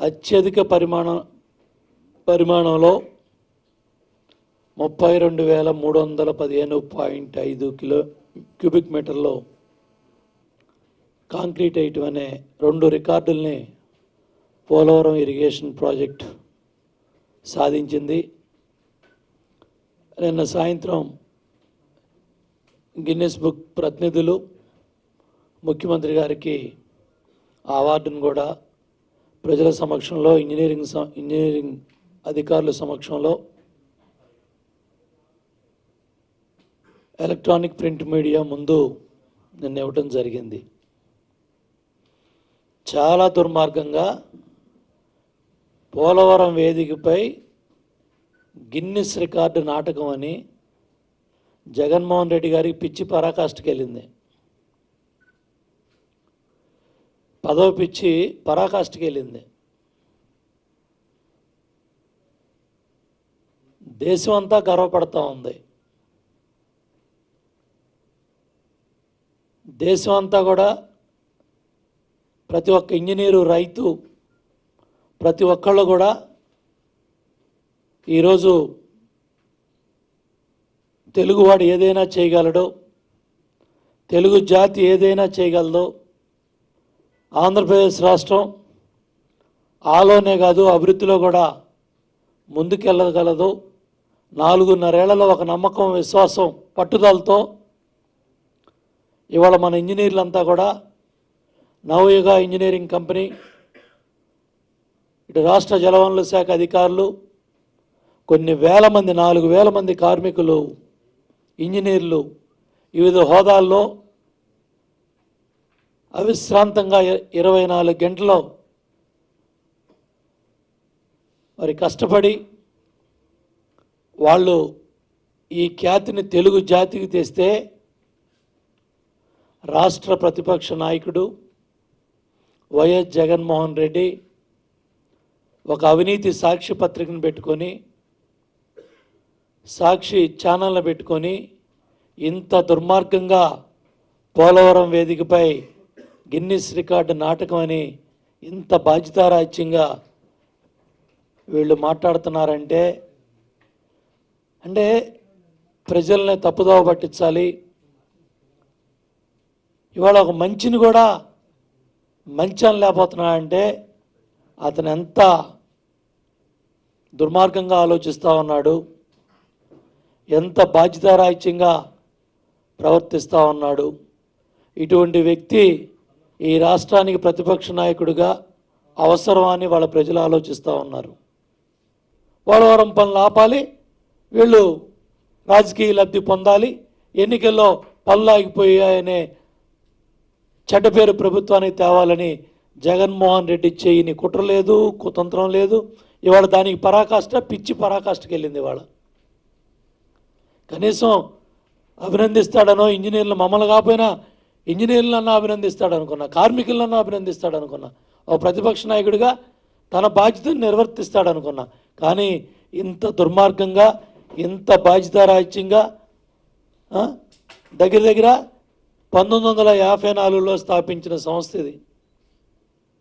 అత్యధిక పరిమాణంలో 32,315.5 cubic మీటర్లో concrete వేయటం అనే 2 రికార్డుల్ని పోలవరం ఇరిగేషన్ ప్రాజెక్ట్ సాధించింది. నిన్న సాయంత్రం గిన్నెస్ బుక్ ప్రతినిధులు ముఖ్యమంత్రి గారికి ఆ అవార్డును కూడా ప్రజల సమక్షంలో ఇంజనీరింగ్ అధికారుల సమక్షంలో ఎలక్ట్రానిక్ ప్రింట్ మీడియా ముందు నిన్న ఇవ్వటం జరిగింది. చాలా దుర్మార్గంగా పోలవరం వేదికపై గిన్నిస్ రికార్డు నాటకం అని జగన్మోహన్ రెడ్డి గారికి పిచ్చి పరాకాష్ఠకి వెళ్ళింది. పదవి పిచ్చి పరాకాష్ఠకి వెళ్ళింది. దేశం అంతా గర్వపడతా ఉంది. దేశం అంతా కూడా ప్రతి ఒక్క ఇంజనీరు, రైతు, ప్రతి ఒక్కళ్ళు కూడా ఈరోజు తెలుగువాడు ఏదైనా చేయగలడు, తెలుగు జాతి ఏదైనా చేయగలదు. ఆంధ్రప్రదేశ్ రాష్ట్రం ఆలోనే కాదు అభివృద్ధిలో కూడా ముందుకెళ్ళగలదు. 4.5 ఏళ్లలో ఒక నమ్మకం, విశ్వాసం, పట్టుదలతో ఇవాళ మన ఇంజనీర్లంతా కూడా నవయుగ ఇంజనీరింగ్ కంపెనీ, ఇటు రాష్ట్ర జలవనరుల శాఖ అధికారులు, కొన్ని వేల మంది, 4,000 మంది కార్మికులు, ఇంజనీర్లు వివిధ హోదాల్లో అవిశ్రాంతంగా 24 గంటల్లో మరి కష్టపడి వాళ్ళు ఈ ఖ్యాతిని తెలుగు జాతికి తెస్తే రాష్ట్ర ప్రతిపక్ష నాయకుడు వైఎస్ జగన్మోహన్ రెడ్డి ఒక అవినీతి సాక్షి పత్రికను పెట్టుకొని, సాక్షి ఛానల్ని పెట్టుకొని ఇంత దుర్మార్గంగా పోలవరం వేదికపై గిన్నిస్ రికార్డు నాటకం అని ఇంత బాధ్యతారాహిత్యంగా వీళ్ళు మాట్లాడుతున్నారంటే ప్రజల్ని తప్పుదోవ పట్టించాలి. ఇవాళ ఒక మంచిని కూడా మంచి అని లేకపోతున్నాడంటే అతను ఎంత దుర్మార్గంగా ఆలోచిస్తూ ఉన్నాడు, ఎంత బాధ్యతారాహిత్యంగా ప్రవర్తిస్తూ ఉన్నాడు. ఇటువంటి వ్యక్తి ఈ రాష్ట్రానికి ప్రతిపక్ష నాయకుడిగా అవసరమని వాళ్ళ ప్రజలు ఆలోచిస్తూ ఉన్నారు. పోలవరం పనులు ఆపాలి, వీళ్ళు రాజకీయ లబ్ధి పొందాలి, ఎన్నికల్లో పనులు ఆగిపోయాయనే చెడ్డ పేరు ప్రభుత్వానికి తేవాలని జగన్మోహన్ రెడ్డి చేయని కుట్ర లేదు, కుతంత్రం లేదు. ఇవాళ దానికి పరాకాష్ఠ, పిచ్చి పరాకాష్ఠకి వెళ్ళింది. ఇవాళ కనీసం అభినందిస్తాడనో, ఇంజనీర్లు మమ్మల్ని కాకపోయినా ఇంజనీర్లన్నా అభినందిస్తాడనుకున్నా, కార్మికులన్నా అభినందిస్తాడనుకున్నా, ఒక ప్రతిపక్ష నాయకుడిగా తన బాధ్యతను నిర్వర్తిస్తాడనుకున్నా. కానీ ఇంత దుర్మార్గంగా, ఇంత బాధ్యతారాహిత్యంగా దగ్గర 1954లో స్థాపించిన సంస్థ ఇది.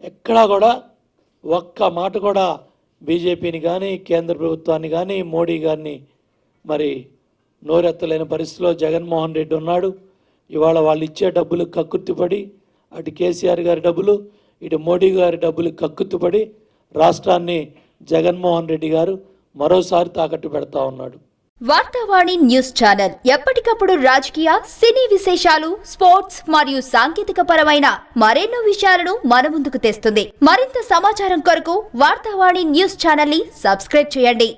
ఎక్కడా కూడా ఒక్క మాట కూడా బీజేపీని కానీ, కేంద్ర ప్రభుత్వాన్ని కానీ, మోడీ గారిని మరి నోరెత్తలేని పరిస్థితిలో జగన్మోహన్ రెడ్డి ఉన్నాడు. ఇవాళ వాళ్ళు ఇచ్చే డబ్బులు కక్కుర్తిపడి, అటు కేసీఆర్ గారి డబ్బులు, ఇటు మోడీ గారి డబ్బులు కక్కుర్తిపడి రాష్ట్రాన్ని జగన్మోహన్ రెడ్డి గారు మరోసారి తాకట్టు పెడతా ఉన్నాడు. వార్తావాణి న్యూస్ ఛానల్ ఎప్పటికప్పుడు రాజకీయ, సినీ విశేషాలు, స్పోర్ట్స్ మరియు సాంకేతిక పరమైన మరెన్నో విషయాలను మన ముందుకు తెస్తుంది. మరింత సమాచారం కొరకు వార్తావాణి న్యూస్ ఛానల్ ని సబ్స్క్రైబ్ చేయండి.